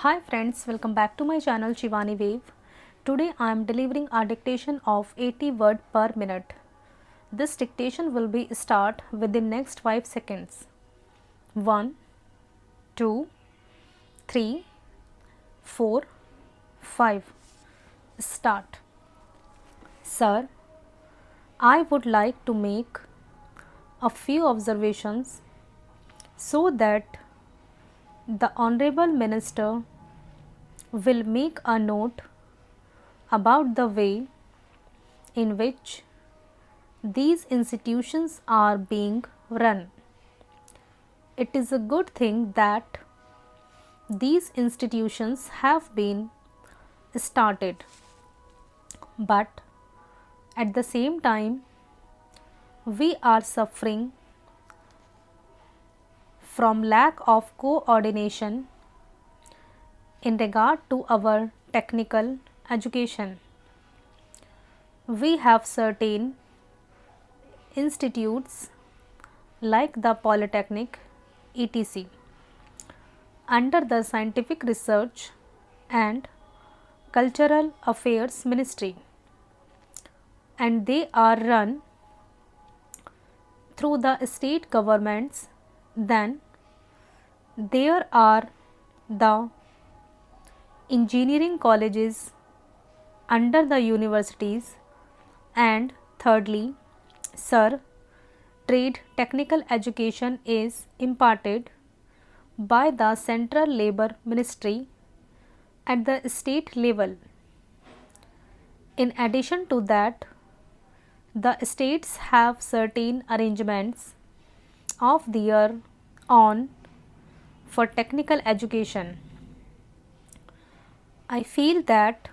Hi friends, welcome back to my channel Shivani Wave. Today I am delivering a dictation of 80 words per minute. This dictation will be start within next 5 seconds. 1, 2, 3, 4, 5. Start. Sir, I would like to make a few observations so that the Honorable Minister will make a note about the way in which these institutions are being run. It is a good thing that these institutions have been started, but at the same time we are suffering from lack of coordination in regard to our technical education. We have certain institutes like the Polytechnic etc. under the Scientific Research and Cultural Affairs Ministry, and they are run through the state governments. Then there are the engineering colleges under the universities, and thirdly, sir, trade technical education is imparted by the Central Labour Ministry at the state level. In addition to that, the states have certain arrangements of their own for technical education. I feel that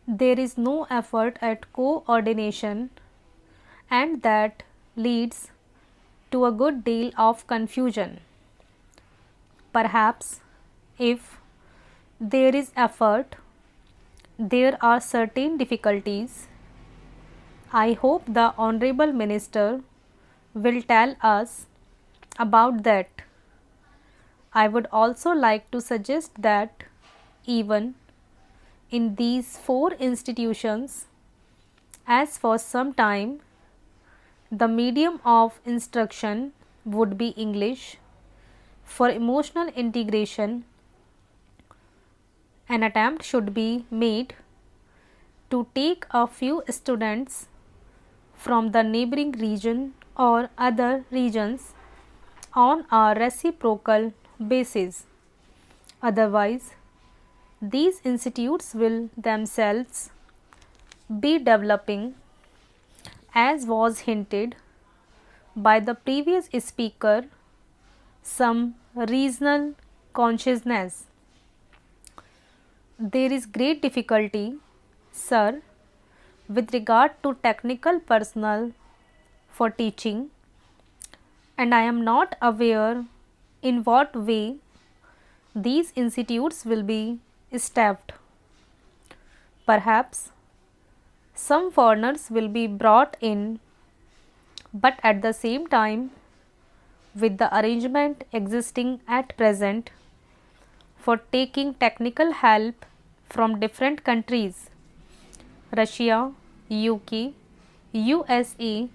there is no effort at coordination, and that leads to a good deal of confusion. Perhaps if there is effort, there are certain difficulties. I hope the Honorable Minister will tell us about that. I would also like to suggest that even in these 4 institutions, as for some time the medium of instruction would be English, for emotional integration an attempt should be made to take a few students from the neighboring region or other regions on a reciprocal basis. Otherwise, these institutes will themselves be developing, as was hinted by the previous speaker, some regional consciousness. There is great difficulty, sir, with regard to technical personnel for teaching, and I am not aware in what way these institutes will be staffed. Perhaps some foreigners will be brought in, but at the same time, with the arrangement existing at present for taking technical help from different countries, Russia, UK, USA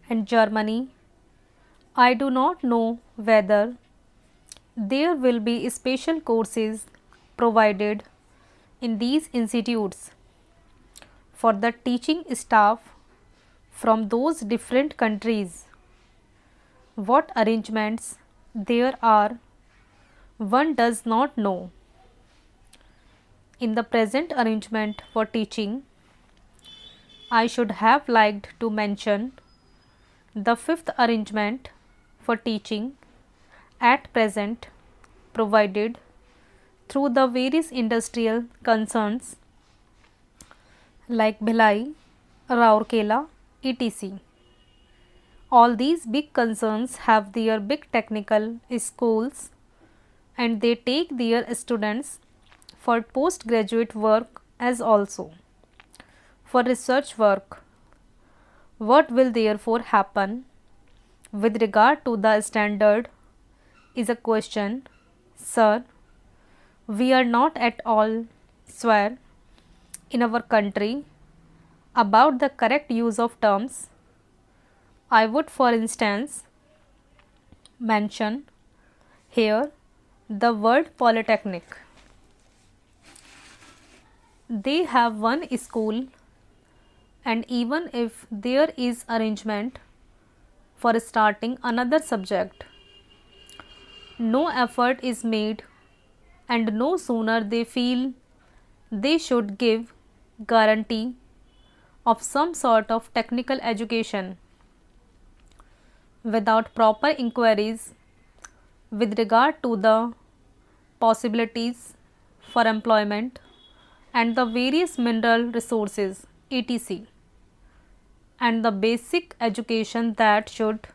and Germany, I do not know whether there will be special courses provided in these institutes for the teaching staff from those different countries. What arrangements there are, one does not know. In the present arrangement for teaching, I should have liked to mention the 5th arrangement for teaching at present provided through the various industrial concerns like Bhilai, Rourkela, etc. All these big concerns have their big technical schools, and they take their students for postgraduate work as also for research work. What will therefore happen with regard to the standard is a question, sir, We are not at all sure in our country about the correct use of terms. I would, for instance, mention here the word polytechnic. They have one school, and even if there is arrangement for starting another subject, no effort is made, and no sooner they feel they should give guarantee of some sort of technical education without proper inquiries with regard to the possibilities for employment and the various mineral resources etc., and the basic education that should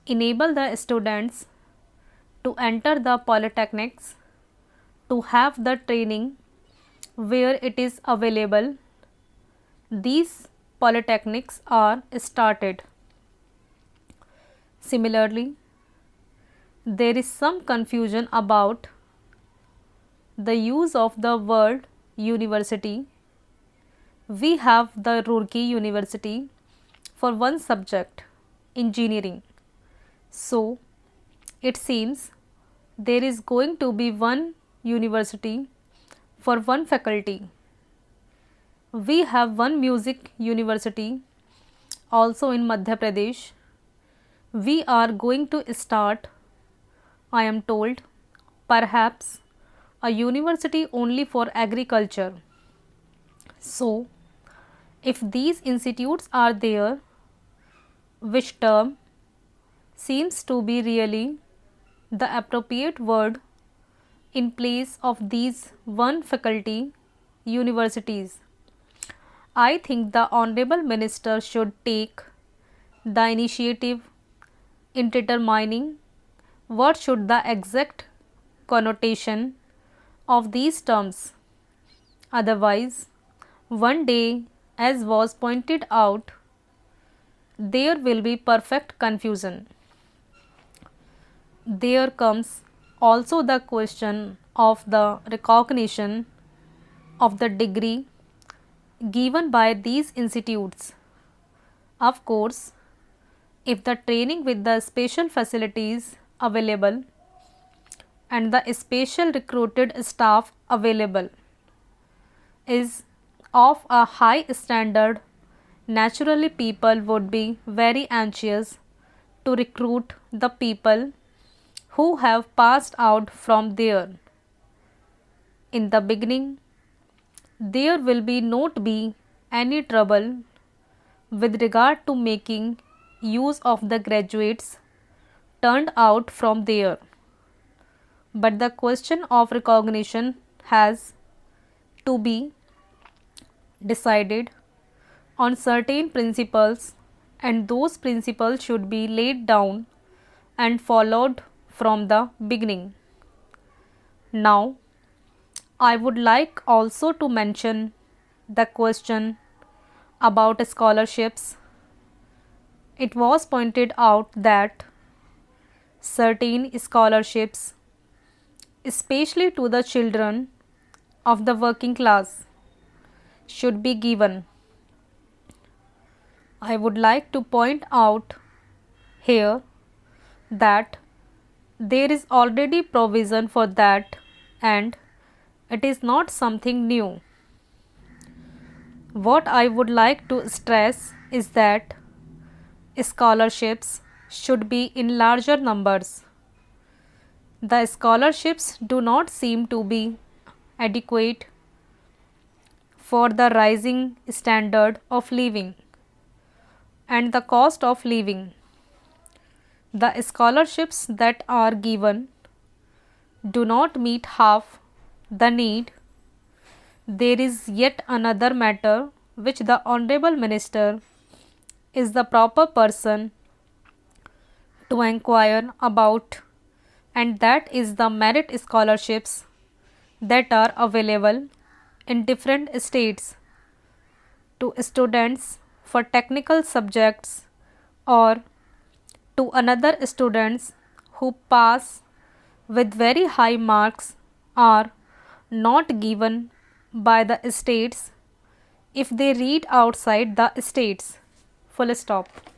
enable the students to enter the polytechnics, to have the training where it is available. These polytechnics are started. Similarly, there is some confusion about the use of the word university. We have the Roorkee University for one subject, engineering. So, it seems there is going to be one university for one faculty. We have one music university also in Madhya Pradesh. We are going to start, I am told, perhaps a university only for agriculture. So, if these institutes are there, which term seems to be really the appropriate word in place of these one faculty universities, I think the Honorable Minister should take the initiative in determining what should the exact connotation of these terms. Otherwise, one day, as was pointed out, there will be perfect confusion. There comes also the question of the recognition of the degree given by these institutes. Of course, if the training with the special facilities available and the special recruited staff available is of a high standard, naturally people would be very anxious to recruit the people who have passed out from there. In the beginning, there will not be any trouble with regard to making use of the graduates turned out from there. But the question of recognition has to be decided on certain principles, and those principles should be laid down and followed from the beginning. Now, I would like also to mention the question about scholarships. It was pointed out that certain scholarships, especially to the children of the working class, should be given. I would like to point out here that there is already provision for that, and it is not something new. What I would like to stress is that scholarships should be in larger numbers. The scholarships do not seem to be adequate for the rising standard of living and the cost of living. The scholarships that are given do not meet half the need. There is yet another matter which the Honorable Minister is the proper person to inquire about, and that is the merit scholarships that are available in different states to students for technical subjects or to another students who pass with very high marks or not given by the states if they read outside the states. Full stop.